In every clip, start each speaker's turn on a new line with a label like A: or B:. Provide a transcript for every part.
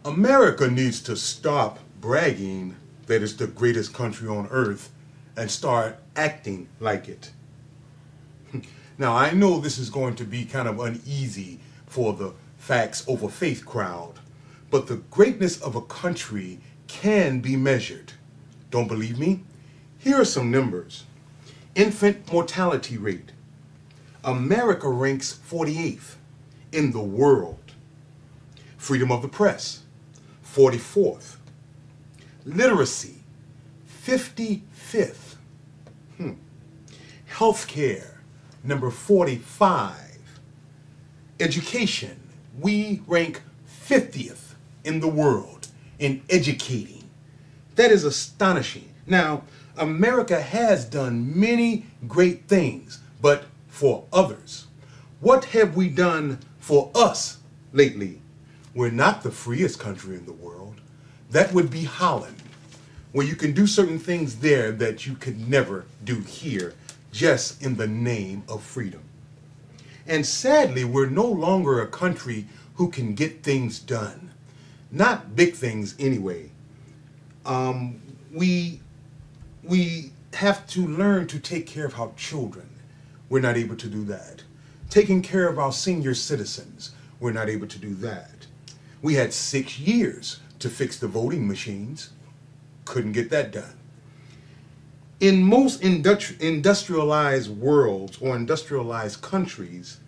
A: America needs to stop bragging that it's the greatest country on earth and start acting like it. Now, I know this is going to be kind of uneasy for the facts over faith crowd, but the greatness of a country can be measured. Don't believe me? Here are some numbers. Infant mortality rate. America ranks 48th in the world. Freedom of the press, 44th. Literacy, 55th. Healthcare, number 45. Education, we rank 50th in the world in educating. That is astonishing. Now, America has done many great things, but for others. What have we done for us lately? We're not the freest country in the world. That would be Holland, where you can do certain things there that you could never do here, just in the name of freedom. And sadly, we're no longer a country who can get things done. Not big things anyway. We have to learn to take care of our children. We're not able to do that. Taking care of our senior citizens. We're not able to do that. We had 6 years to fix the voting machines. Couldn't get that done. In most industrialized worlds or industrialized countries,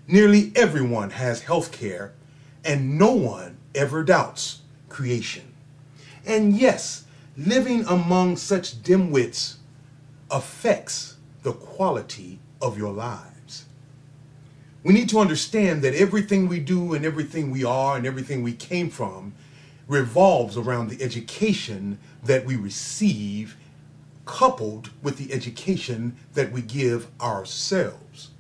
A: nearly everyone has health care and no one ever doubts creation. And yes, living among such dimwits affects the quality of your lives. We need to understand that everything we do and everything we are and everything we came from revolves around the education that we receive, coupled with the education that we give ourselves.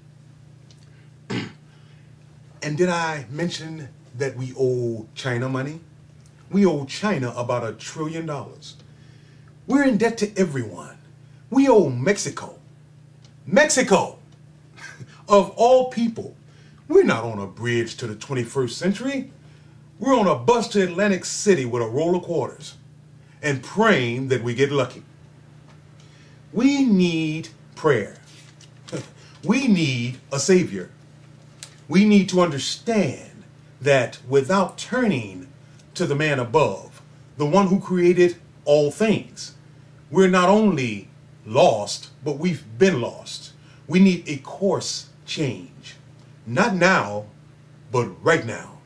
A: And did I mention that we owe China money? We owe China about $1 trillion. We're in debt to everyone. We owe Mexico. Mexico! Of all people, we're not on a bridge to the 21st century. We're on a bus to Atlantic City with a roll of quarters and praying that we get lucky. We need prayer. We need a Savior. We need to understand that without turning to the man above, the one who created all things, we're not only lost, but we've been lost. We need a course change. Not now, but right now.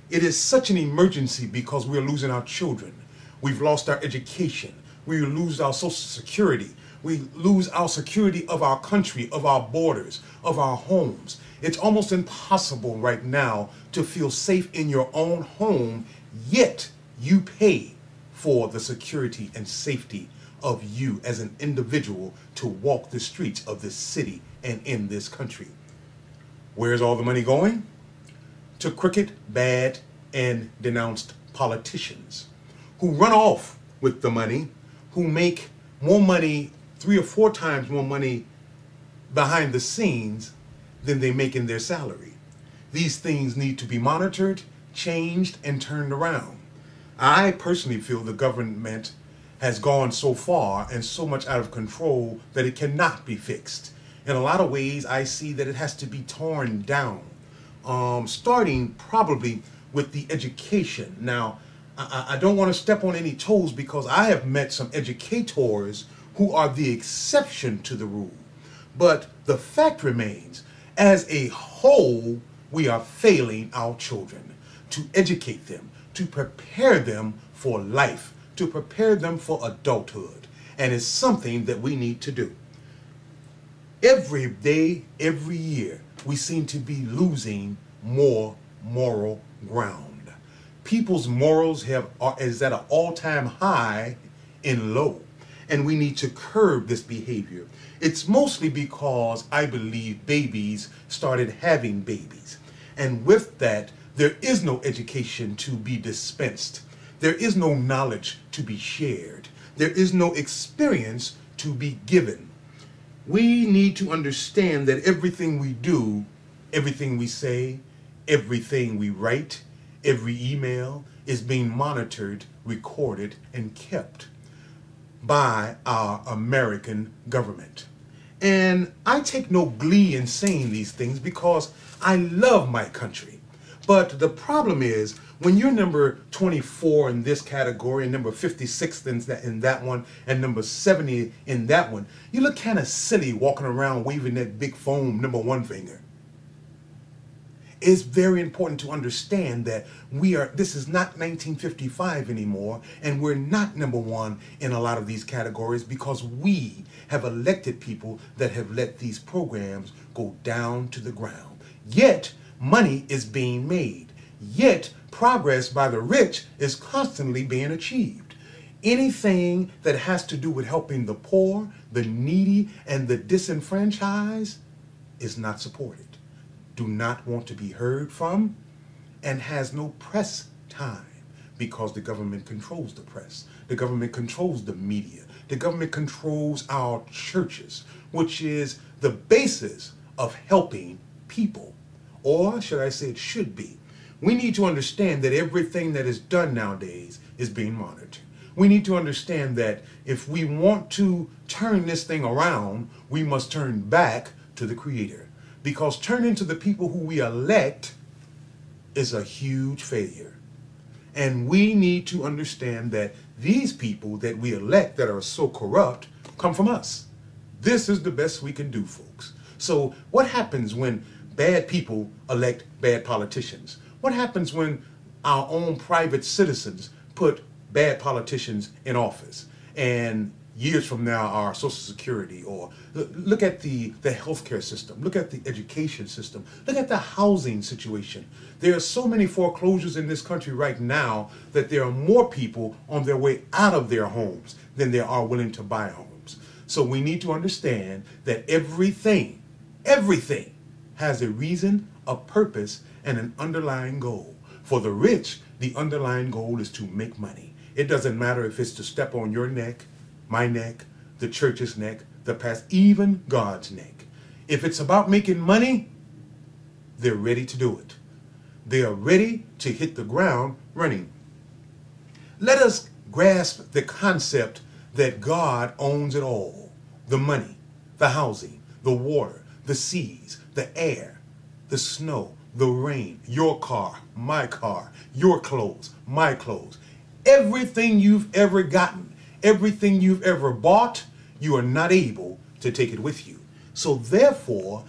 A: It is such an emergency because we're losing our children. We've lost our education. We lose our Social Security. We lose our security of our country, of our borders, of our homes. It's almost impossible right now to feel safe in your own home, yet you pay for the security and safety of you as an individual to walk the streets of this city and in this country. Where's all the money going? To crooked, bad, and denounced politicians who run off with the money, who make more money, 3 or 4 times more money behind the scenes than they make in their salary. These things need to be monitored, changed, and turned around. I personally feel the government has gone so far and so much out of control that it cannot be fixed. In a lot of ways, I see that it has to be torn down, starting probably with the education. Now, I don't want to step on any toes because I have met some educators who are the exception to the rule. But the fact remains, as a whole, we are failing our children to educate them, to prepare them for life, to prepare them for adulthood. And it's something that we need to do. Every day, every year, we seem to be losing more moral ground. People's morals is at an all-time high in low, and we need to curb this behavior. It's mostly because I believe babies started having babies, and with that, there is no education to be dispensed. There is no knowledge to be shared. There is no experience to be given. We need to understand that everything we do, everything we say, everything we write, Every email is being monitored, recorded, and kept by our American government. And I take no glee in saying these things because I love my country. But the problem is, when you're number 24 in this category, and number 56 in that one, and number 70 in that one, you look kind of silly walking around waving that big foam number 1 finger. It's very important to understand that this is not 1955 anymore, and we're not number 1 in a lot of these categories because we have elected people that have let these programs go down to the ground. Yet, money is being made. Yet, progress by the rich is constantly being achieved. Anything that has to do with helping the poor, the needy, and the disenfranchised is not supported, do not want to be heard from, and has no press time because the government controls the press. The government controls the media. The government controls our churches, which is the basis of helping people. Or should I say it should be. We need to understand that everything that is done nowadays is being monitored. We need to understand that if we want to turn this thing around, we must turn back to the Creator. Because turning to the people who we elect is a huge failure. And we need to understand that these people that we elect that are so corrupt come from us. This is the best we can do, folks. So what happens when bad people elect bad politicians? What happens when our own private citizens put bad politicians in office? And years from now, our Social Security, or look at the healthcare system, look at the education system, look at the housing situation. There are so many foreclosures in this country right now that there are more people on their way out of their homes than there are willing to buy homes. So we need to understand that everything has a reason, a purpose, and an underlying goal. For the rich, the underlying goal is to make money. It doesn't matter if it's to step on your neck, my neck, the church's neck, the past, even God's neck. If it's about making money, they're ready to do it. They are ready to hit the ground running. Let us grasp the concept that God owns it all. The money, the housing, the water, the seas, the air, the snow, the rain, your car, my car, your clothes, my clothes. Everything you've ever gotten, everything you've ever bought, you are not able to take it with you. So therefore,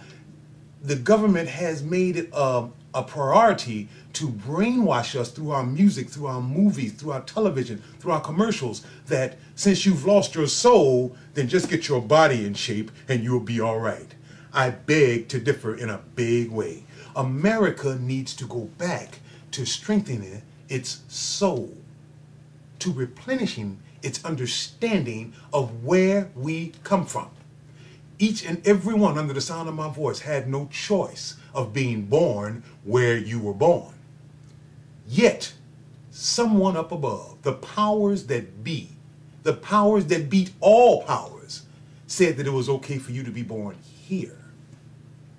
A: the government has made it a priority to brainwash us through our music, through our movies, through our television, through our commercials, that since you've lost your soul, then just get your body in shape and you'll be all right. I beg to differ in a big way. America needs to go back to strengthening its soul, to replenishing its understanding of where we come from. Each and every one under the sound of my voice had no choice of being born where you were born. Yet, someone up above, the powers that be, the powers that beat all powers, said that it was okay for you to be born here,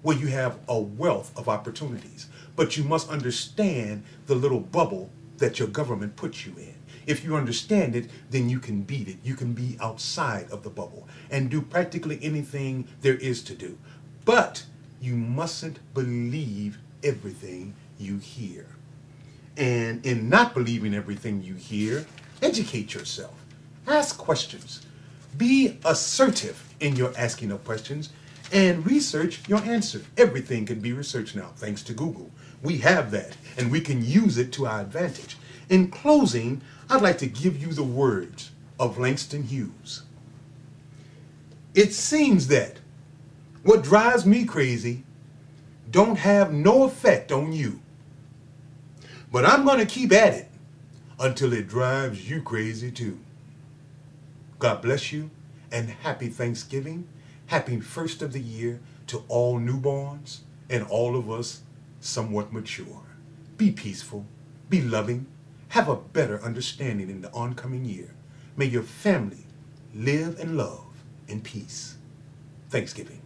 A: where you have a wealth of opportunities. But you must understand the little bubble that your government puts you in. If you understand it, then you can beat it. You can be outside of the bubble and do practically anything there is to do. But you mustn't believe everything you hear. And in not believing everything you hear, educate yourself. Ask questions. Be assertive in your asking of questions and research your answer. Everything can be researched now, thanks to Google. We have that, and we can use it to our advantage. In closing, I'd like to give you the words of Langston Hughes. It seems that what drives me crazy don't have no effect on you. But I'm going to keep at it until it drives you crazy too. God bless you, and happy Thanksgiving. Happy first of the year to all newborns and all of us somewhat mature. Be peaceful, be loving, have a better understanding in the oncoming year. May your family live and love in peace. Thanksgiving.